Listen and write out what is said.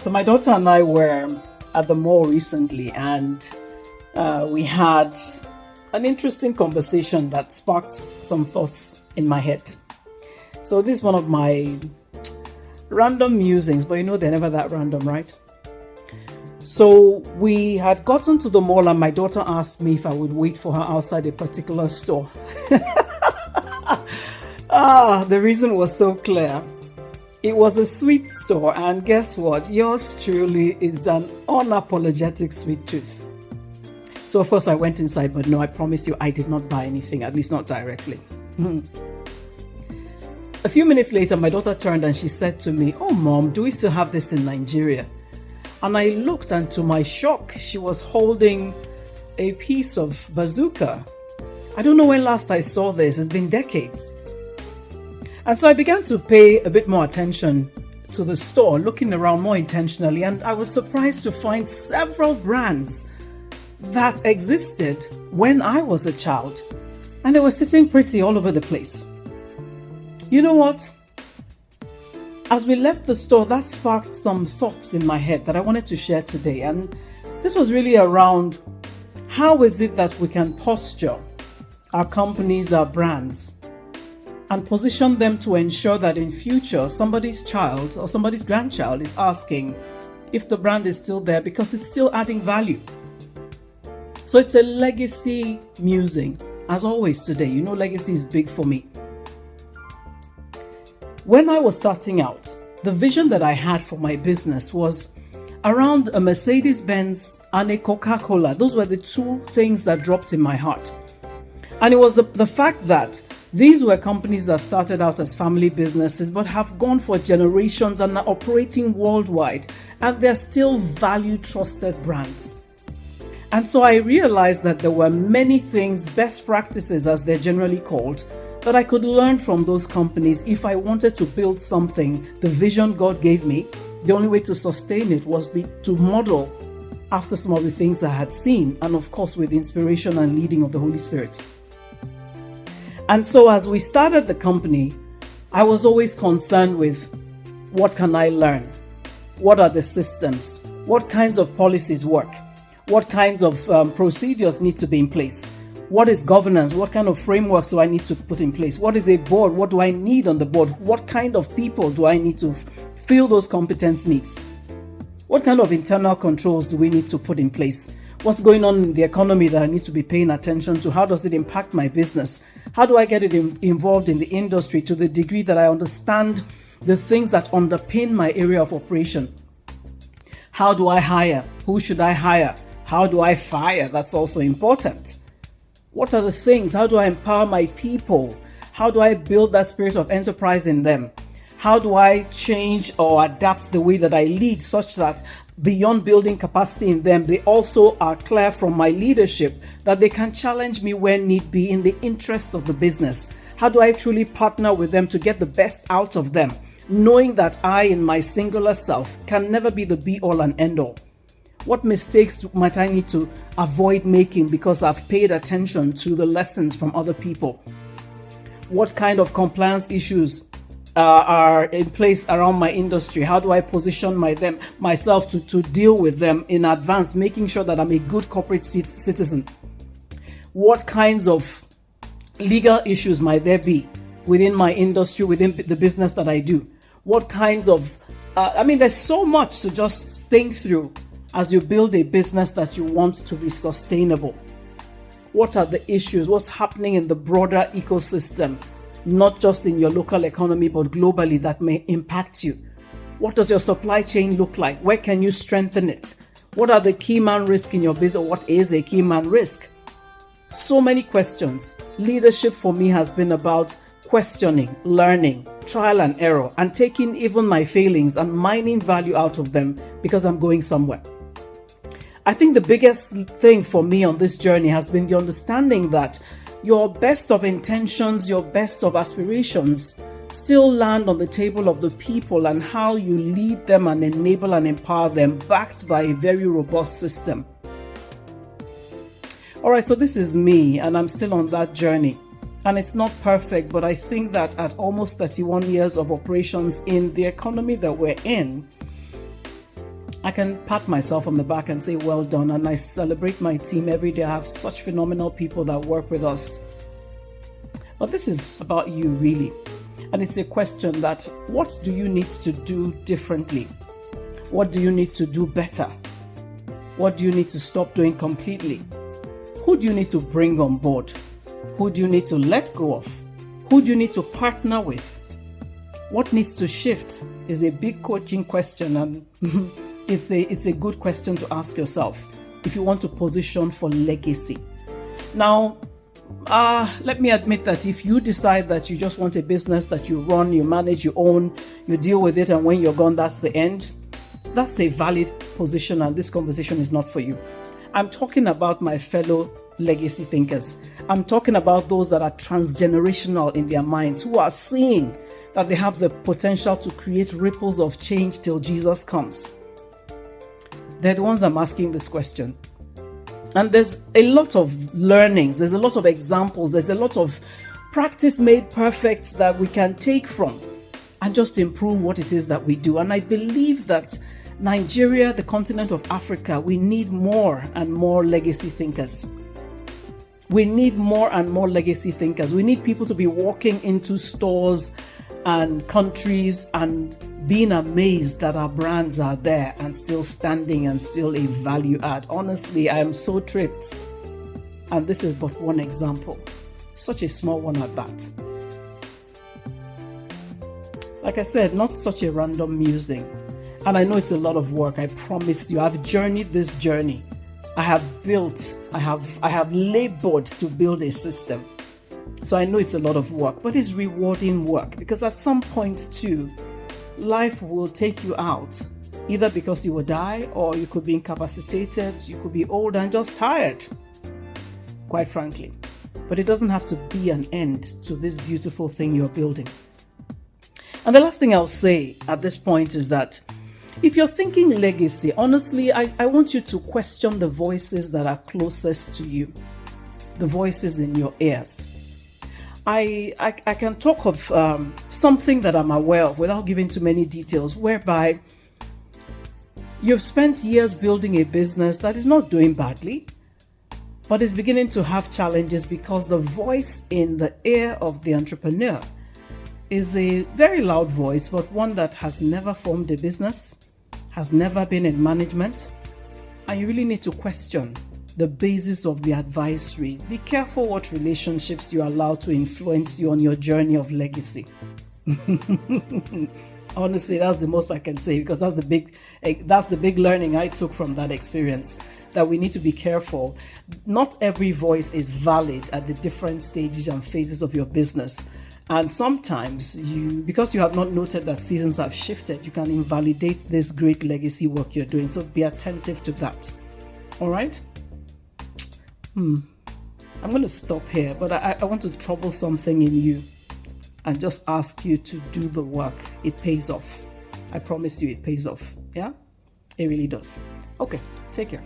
So my daughter and I were at the mall recently, and we had an interesting conversation that sparked some thoughts in my head. So this is one of my random musings, but they're never that random, right? So we had gotten to the mall and my daughter asked me if I would wait for her outside a particular store. The reason was so clear. It was a sweet store, and guess what? Yours truly is an unapologetic sweet tooth. So of course I went inside, but no, I promise you I did not buy anything, at least not directly. A few minutes later, my daughter turned and she said to me, "Oh mom, do we still have this in Nigeria?" And I looked, and to my shock, she was holding a piece of bazooka. I don't know when last I saw this. It's been decades. And so I began to pay a bit more attention to the store, looking around more intentionally, and I was surprised to find several brands that existed when I was a child, and they were sitting pretty all over the place. You know what? As we left the store, that sparked some thoughts in my head that I wanted to share today, and this was really around how is it that we can posture our companies, our brands, and position them to ensure that in future somebody's child or somebody's grandchild is asking if the brand is still there because it's still adding value. So it's a legacy musing, as always today. Legacy is big for me. When I was starting out, the vision that I had for my business was around a Mercedes-Benz and a Coca-Cola. Those were the two things that dropped in my heart. And it was the fact that these were companies that started out as family businesses but have gone for generations and are operating worldwide, and they're still value trusted brands. And so I realized that there were many things, best practices as they're generally called, that I could learn from those companies if I wanted to build something, the vision God gave me. The only way to sustain it was to model after some of the things I had seen, and of course with inspiration and leading of the Holy Spirit. And so as we started the company, I was always concerned with what can I learn? What are the systems? What kinds of policies work? What kinds of procedures need to be in place? What is governance? What kind of frameworks do I need to put in place? What is a board? What do I need on the board? What kind of people do I need to fill those competence needs? What kind of internal controls do we need to put in place? What's going on in the economy that I need to be paying attention to? How does it impact my business? How do I get it involved in the industry to the degree that I understand the things that underpin my area of operation? How do I hire? Who should I hire? How do I fire? That's also important. What are the things? How do I empower my people? How do I build that spirit of enterprise in them? How do I change or adapt the way that I lead such that beyond building capacity in them, they also are clear from my leadership that they can challenge me when need be in the interest of the business? How do I truly partner with them to get the best out of them, knowing that I in my singular self can never be the be all and end all? What mistakes might I need to avoid making because I've paid attention to the lessons from other people? What kind of compliance issues are in place around my industry? How do I position myself to deal with them in advance, making sure that I'm a good corporate citizen? What kinds of legal issues might there be within my industry, within the business that I do? What kinds of, there's so much to just think through as you build a business that you want to be sustainable. What are the issues? What's happening in the broader ecosystem? Not just in your local economy, but globally, that may impact you. What does your supply chain look like? Where can you strengthen it? What are the key man risks in your business? What is a key man risk? So many questions. Leadership for me has been about questioning, learning, trial and error, and taking even my failings and mining value out of them because I'm going somewhere. I think the biggest thing for me on this journey has been the understanding that your best of intentions, your best of aspirations still land on the table of the people and how you lead them and enable and empower them, backed by a very robust system. All right, so this is me, and I'm still on that journey. And it's not perfect, but I think that at almost 31 years of operations in the economy that we're in, I can pat myself on the back and say, well done. And I celebrate my team every day. I have such phenomenal people that work with us. But this is about you, really. And it's a question that, what do you need to do differently? What do you need to do better? What do you need to stop doing completely? Who do you need to bring on board? Who do you need to let go of? Who do you need to partner with? What needs to shift is a big coaching question, and it's a good question to ask yourself if you want to position for legacy. Now, let me admit that if you decide that you just want a business that you run, you manage, you own, you deal with it, and when you're gone, that's the end, that's a valid position, and this conversation is not for you. I'm talking about my fellow legacy thinkers. I'm talking about those that are transgenerational in their minds, who are seeing that they have the potential to create ripples of change till Jesus comes. They're the ones I'm asking this question. And there's a lot of learnings, there's a lot of examples, there's a lot of practice made perfect that we can take from and just improve what it is that we do. And I believe that Nigeria, the continent of Africa, we need more and more legacy thinkers. We need more and more legacy thinkers. We need people to be walking into stores and countries and being amazed that our brands are there and still standing and still a value add. Honestly, I am so tripped. And this is but one example. Such a small one at that. Like I said, not such a random musing. And I know it's a lot of work. I promise you, I've journeyed this journey. I have labored to build a system. So I know it's a lot of work, but it's rewarding work, because at some point too, life will take you out, either because you will die, or you could be incapacitated, you could be old and just tired, quite frankly. But it doesn't have to be an end to this beautiful thing you're building. And the last thing I'll say at this point is that if you're thinking legacy, honestly, I want you to question the voices that are closest to you, the voices in your ears. I can talk of something that I'm aware of without giving too many details, whereby you've spent years building a business that is not doing badly, but is beginning to have challenges because the voice in the ear of the entrepreneur is a very loud voice, but one that has never formed a business, has never been in management, and you really need to question the basis of the advisory. Be careful what relationships you allow to influence you on your journey of legacy. Honestly, that's the most I can say, because that's the big learning I took from that experience, that we need to be careful. Not every voice is valid at the different stages and phases of your business. And sometimes because you have not noted that seasons have shifted, you can invalidate this great legacy work you're doing. So be attentive to that. All right? I'm going to stop here, but I want to trouble something in you and just ask you to do the work. It pays off. I promise you it pays off. Yeah? It really does. Okay, take care.